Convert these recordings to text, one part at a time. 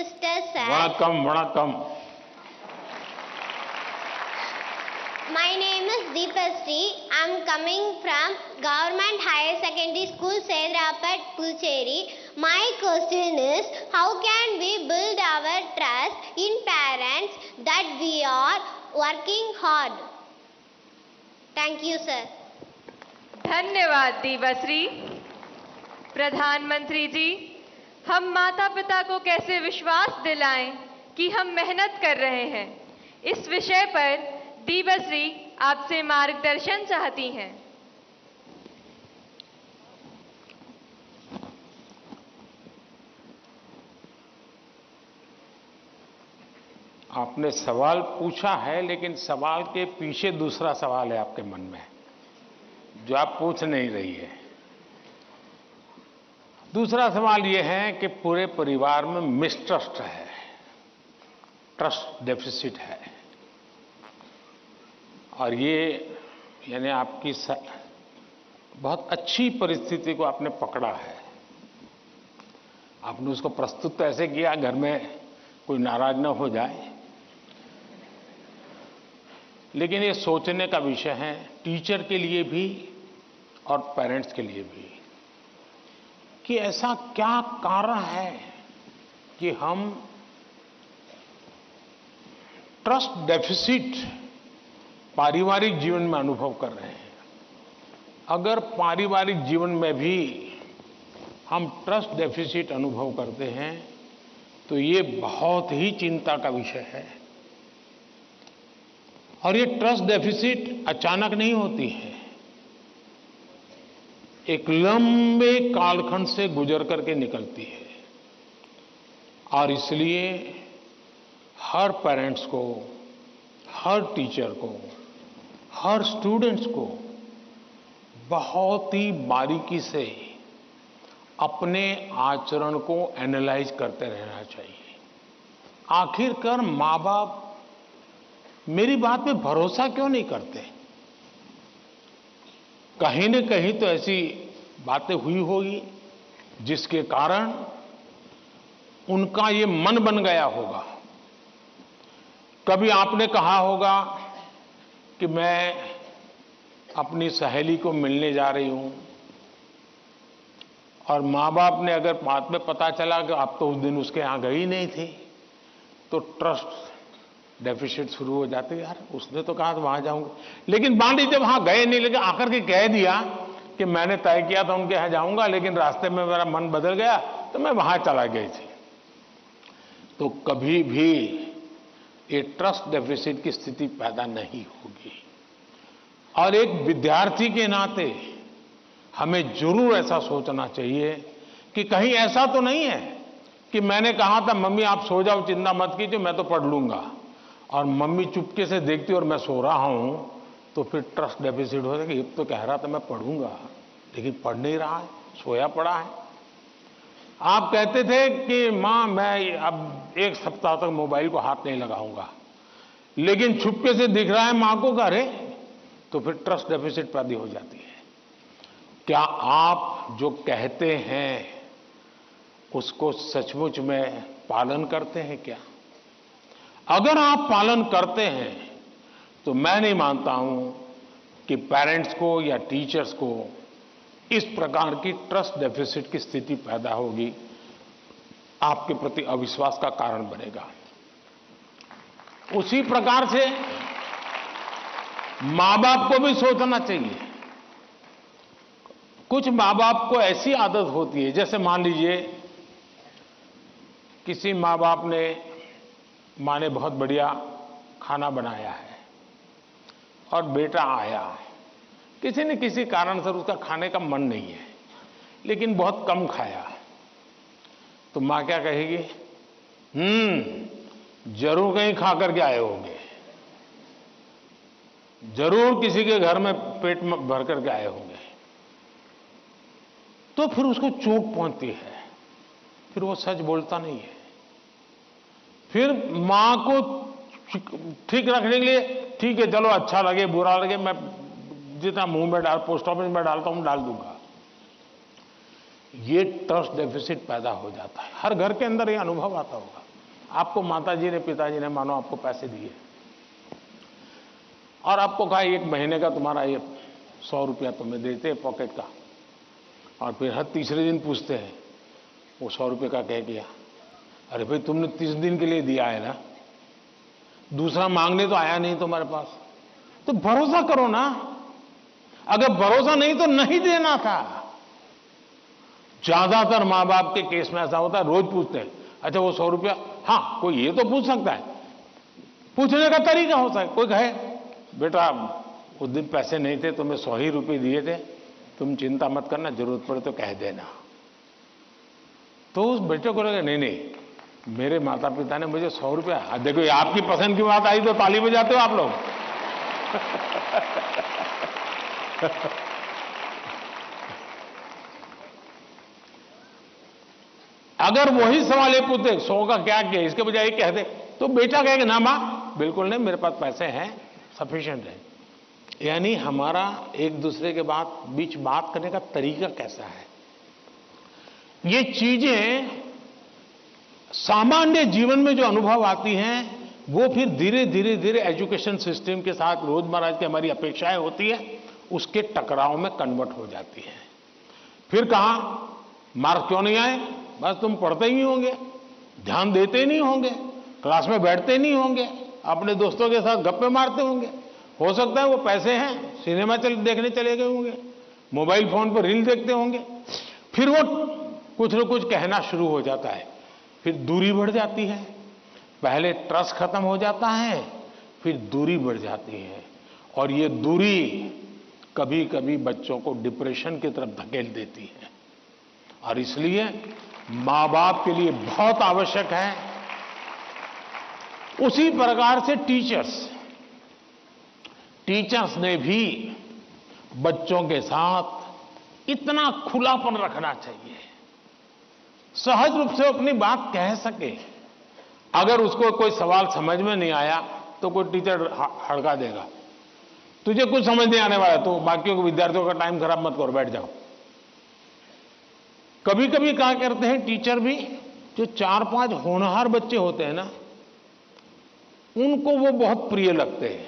Mr. Sir. Vanakkam. My name is Deepasri. I am coming from Government Higher Secondary School, Sedrapat, Puducherry. My question is, how can we build our trust in parents that we are working hard? Thank you, sir. धन्यवाद दीपश्री। प्रधानमंत्री जी, हम माता पिता को कैसे विश्वास दिलाएं कि हम मेहनत कर रहे हैं, इस विषय पर दीपश्री आपसे मार्गदर्शन चाहती हैं। आपने सवाल पूछा है, लेकिन सवाल के पीछे दूसरा सवाल है आपके मन में, जो आप पूछ नहीं रही है। दूसरा सवाल यह है कि पूरे परिवार में मिसट्रस्ट है, ट्रस्ट डेफिसिट है, और ये यानी आपकी बहुत अच्छी परिस्थिति को आपने पकड़ा है। आपने उसको प्रस्तुत तो ऐसे किया घर में कोई नाराज न हो जाए, लेकिन ये सोचने का विषय है टीचर के लिए भी और पेरेंट्स के लिए भी कि ऐसा क्या कारण है कि हम ट्रस्ट डेफिसिट पारिवारिक जीवन में अनुभव कर रहे हैं। अगर पारिवारिक जीवन में भी हम ट्रस्ट डेफिसिट अनुभव करते हैं तो ये बहुत ही चिंता का विषय है। और ये ट्रस्ट डेफिसिट अचानक नहीं होती है, एक लंबे कालखंड से गुजर करके निकलती है। और इसलिए हर पेरेंट्स को, हर टीचर को, हर स्टूडेंट्स को बहुत ही बारीकी से अपने आचरण को एनालाइज करते रहना चाहिए। आखिरकार माँ बाप मेरी बात में भरोसा क्यों नहीं करते? कहीं न कहीं तो ऐसी बातें हुई होगी जिसके कारण उनका ये मन बन गया होगा। कभी आपने कहा होगा कि मैं अपनी सहेली को मिलने जा रही हूं, और माँ बाप ने अगर बाद में पता चला कि आप तो उस दिन उसके यहां गई नहीं थी, तो ट्रस्ट डेफिसिट शुरू हो जाते। यार उसने तो कहा था वहां जाऊंगा, लेकिन मान लीजिए वहां गए नहीं, लेकिन आकर के कह दिया कि मैंने तय किया था उनके यहां जाऊंगा, लेकिन रास्ते में मेरा मन बदल गया तो मैं वहां चला गई थी। तो कभी भी ये ट्रस्ट डेफिसिट की स्थिति पैदा नहीं होगी। और एक विद्यार्थी के नाते हमें जरूर ऐसा सोचना चाहिए कि कहीं ऐसा तो नहीं है कि मैंने कहा था मम्मी आप सो जाओ, चिंता मत कीजिए, मैं तो पढ़ लूंगा, और मम्मी चुपके से देखती और मैं सो रहा हूं, तो फिर ट्रस्ट डेफिसिट हो जाएगा। ये तो कह रहा था मैं पढ़ूंगा, लेकिन पढ़ नहीं रहा है, सोया पड़ा है। आप कहते थे कि मां मैं अब एक सप्ताह तक मोबाइल को हाथ नहीं लगाऊंगा, लेकिन छुपके से दिख रहा है मां को करे, तो फिर ट्रस्ट डेफिसिट पैदा हो जाती है। क्या आप जो कहते हैं उसको सचमुच में पालन करते हैं क्या? अगर आप पालन करते हैं तो मैं नहीं मानता हूं कि पेरेंट्स को या टीचर्स को इस प्रकार की ट्रस्ट डेफिसिट की स्थिति पैदा होगी, आपके प्रति अविश्वास का कारण बनेगा। उसी प्रकार से मां बाप को भी सोचना चाहिए। कुछ मां बाप को ऐसी आदत होती है, जैसे मान लीजिए किसी मां बाप ने, मां ने बहुत बढ़िया खाना बनाया है और बेटा आया, किसी न किसी कारण से उसका खाने का मन नहीं है, लेकिन बहुत कम खाया, तो मां क्या कहेगी? जरूर कहीं खा करके आए होंगे, जरूर किसी के घर में पेट में भर करके आए होंगे। तो फिर उसको चोट पहुंचती है, फिर वो सच बोलता नहीं है। फिर मां को ठीक रखने के लिए, ठीक है चलो अच्छा लगे बुरा लगे, मैं जितना मुंह में डाल, पोस्ट ऑफिस में डालता हूं डाल दूंगा। ये ट्रस्ट डेफिसिट पैदा हो जाता है। हर घर के अंदर ये अनुभव आता होगा। आपको माताजी ने, पिताजी ने मानो आपको पैसे दिए और आपको कहा 1 महीने का तुम्हारा ये 100 रुपया तुम्हें देते हैं पॉकेट का, और फिर हर तीसरे दिन पूछते हैं वो 100 रुपये का क्या किया। अरे भाई तुमने 30 दिन के लिए दिया है ना, दूसरा मांगने तो आया नहीं तुम्हारे पास, तो भरोसा करो ना। अगर भरोसा नहीं तो नहीं देना था। ज्यादातर मां बाप के केस में ऐसा होता है, रोज पूछते हैं अच्छा वो 100 रुपया, हाँ कोई ये तो पूछ सकता है, पूछने का तरीका होता है। कोई कहे बेटा उस दिन पैसे नहीं थे, तुम्हें 100 ही रुपये दिए थे, तुम चिंता मत करना, जरूरत पड़े तो कह देना। तो उस बेटे को लगे नहीं नहीं मेरे माता पिता ने मुझे 100 रुपया, देखो ये आपकी पसंद की बात आई तो ताली बजाते हो आप लोग। अगर वही सवाल ये पूछते 100 का क्या किया, इसके बजाय कह दे तो बेटा कहेगा ना मां बिल्कुल नहीं, मेरे पास पैसे हैं, सफिशिएंट है। यानी हमारा एक दूसरे के बीच बात करने का तरीका कैसा है, ये चीजें सामान्य जीवन में जो अनुभव आती हैं वो फिर धीरे धीरे धीरे एजुकेशन सिस्टम के साथ रोजमर्रा की हमारी अपेक्षाएं होती है, उसके टकराव में कन्वर्ट हो जाती है। फिर कहा मार्क्स क्यों नहीं आए, बस तुम पढ़ते ही होंगे, ध्यान देते नहीं होंगे, क्लास में बैठते नहीं होंगे, अपने दोस्तों के साथ गप्पे मारते होंगे, हो सकता है वो पैसे हैं सिनेमा देखने चले गए होंगे, मोबाइल फोन पर रील देखते होंगे। फिर वो कुछ न कुछ कहना शुरू हो जाता है, फिर दूरी बढ़ जाती है। पहले ट्रस्ट खत्म हो जाता है, फिर दूरी बढ़ जाती है, और ये दूरी कभी कभी बच्चों को डिप्रेशन की तरफ धकेल देती है। और इसलिए मां बाप के लिए बहुत आवश्यक है, उसी प्रकार से टीचर्स ने भी बच्चों के साथ इतना खुलापन रखना चाहिए, सहज रूप से अपनी बात कह सके। अगर उसको कोई सवाल समझ में नहीं आया तो कोई टीचर हड़का देगा, तुझे कुछ समझ नहीं आने वाला तो बाकियों को विद्यार्थियों का टाइम खराब मत करो, बैठ जाओ। कभी कभी क्या करते हैं टीचर भी, जो 4-5 होनहार बच्चे होते हैं ना, उनको वो बहुत प्रिय लगते हैं,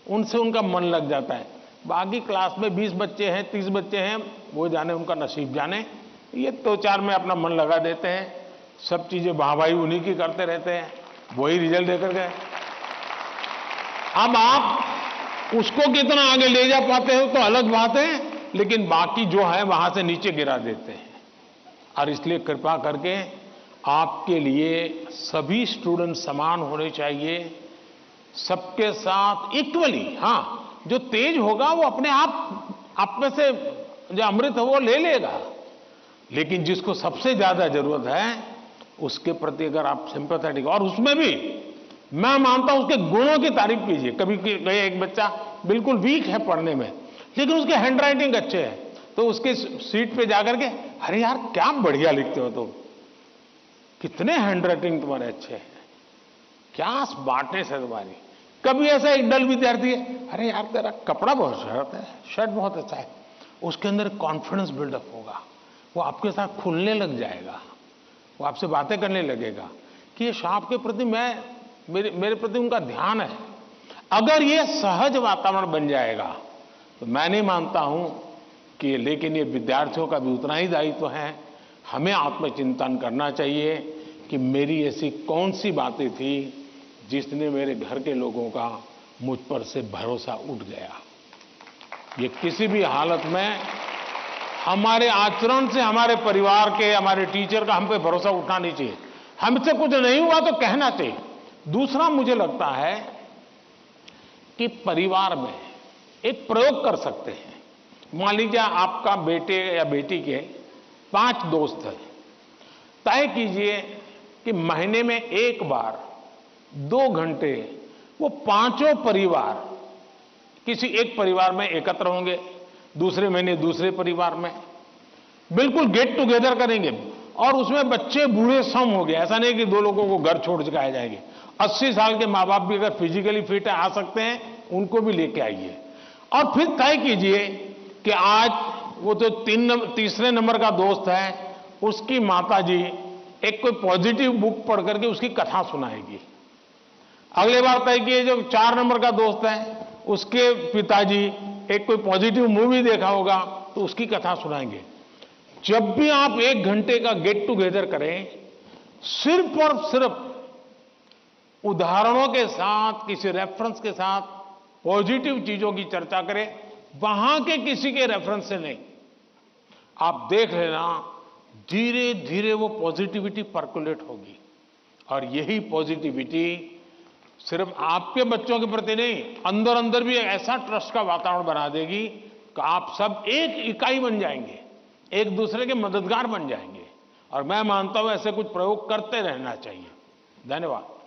उनसे उनका मन लग जाता है। बाकी क्लास में 20 बच्चे हैं, 30 बच्चे हैं, वो जाने उनका नसीब जाने, ये 2-4 में अपना मन लगा देते हैं, सब चीजें वाहवाही उन्हीं की करते रहते हैं, वही रिजल्ट देकर गए। अब आप उसको कितना आगे ले जा पाते हो तो अलग बात है, लेकिन बाकी जो है वहां से नीचे गिरा देते हैं। और इसलिए कृपा करके आपके लिए सभी स्टूडेंट समान होने चाहिए, सबके साथ इक्वली। हाँ, जो तेज होगा वो अपने आप में से जो अमृत है वो ले लेगा, लेकिन जिसको सबसे ज्यादा जरूरत है उसके प्रति अगर आप सिंपैथेटिक, और उसमें भी मैं मानता हूं उसके गुणों की तारीफ कीजिए। कभी एक बच्चा बिल्कुल वीक है पढ़ने में, लेकिन उसके हैंड राइटिंग अच्छे है, तो उसके सीट पे जाकर के अरे यार क्या बढ़िया लिखते हो तुम, कितने हैंड राइटिंग तुम्हारे अच्छे हैं, क्या स्मार्टनेस है तुम्हारी। कभी ऐसा एक डल विद्यार्थी है, अरे यार तेरा कपड़ा बहुत शर्ट बहुत अच्छा है, उसके अंदर कॉन्फिडेंस बिल्डअप होगा, वो आपके साथ खुलने लग जाएगा, वो आपसे बातें करने लगेगा कि ये शॉप के प्रति मेरे प्रति उनका ध्यान है। अगर ये सहज वातावरण बन जाएगा तो मैं नहीं मानता हूं कि, लेकिन ये विद्यार्थियों का भी उतना ही दायित्व है, हमें आत्मचिंतन करना चाहिए कि मेरी ऐसी कौन सी बातें थी जिसने मेरे घर के लोगों का मुझ पर से भरोसा उठ गया। ये किसी भी हालत में हमारे आचरण से हमारे परिवार के, हमारे टीचर का हम पे भरोसा उठना नहीं चाहिए। हमसे कुछ नहीं हुआ तो कहना चाहिए। दूसरा मुझे लगता है कि परिवार में एक प्रयोग कर सकते हैं। मान लीजिए आपका बेटे या बेटी के 5 दोस्त हैं, तय कीजिए कि महीने में एक बार 2 घंटे वो 5 परिवार किसी एक परिवार में एकत्र होंगे, दूसरे महीने दूसरे परिवार में बिल्कुल गेट टुगेदर करेंगे, और उसमें बच्चे बूढ़े सम हो गए। ऐसा नहीं कि 2 लोगों को घर छोड़ के आ जाएंगे। 80 साल के माँ बाप भी अगर फिजिकली फिट है आ सकते हैं, उनको भी लेके आइए। और फिर तय कीजिए कि आज वो तो तीसरे नंबर का दोस्त है, उसकी माताजी एक कोई पॉजिटिव बुक पढ़ करके उसकी कथा सुनाएगी। अगले बार तय किए जो 4 नंबर का दोस्त है उसके पिताजी एक कोई पॉजिटिव मूवी देखा होगा तो उसकी कथा सुनाएंगे। जब भी आप 1 घंटे का गेट टुगेदर करें, सिर्फ और सिर्फ उदाहरणों के साथ, किसी रेफरेंस के साथ पॉजिटिव चीजों की चर्चा करें, वहां के किसी के रेफरेंस से नहीं। आप देख लेना, धीरे धीरे वो पॉजिटिविटी पर्कुलेट होगी और यही पॉजिटिविटी सिर्फ आपके बच्चों के प्रति नहीं, अंदर अंदर भी ऐसा ट्रस्ट का वातावरण बना देगी कि आप सब एक इकाई बन जाएंगे, एक दूसरे के मददगार बन जाएंगे। और मैं मानता हूं ऐसे कुछ प्रयोग करते रहना चाहिए। धन्यवाद।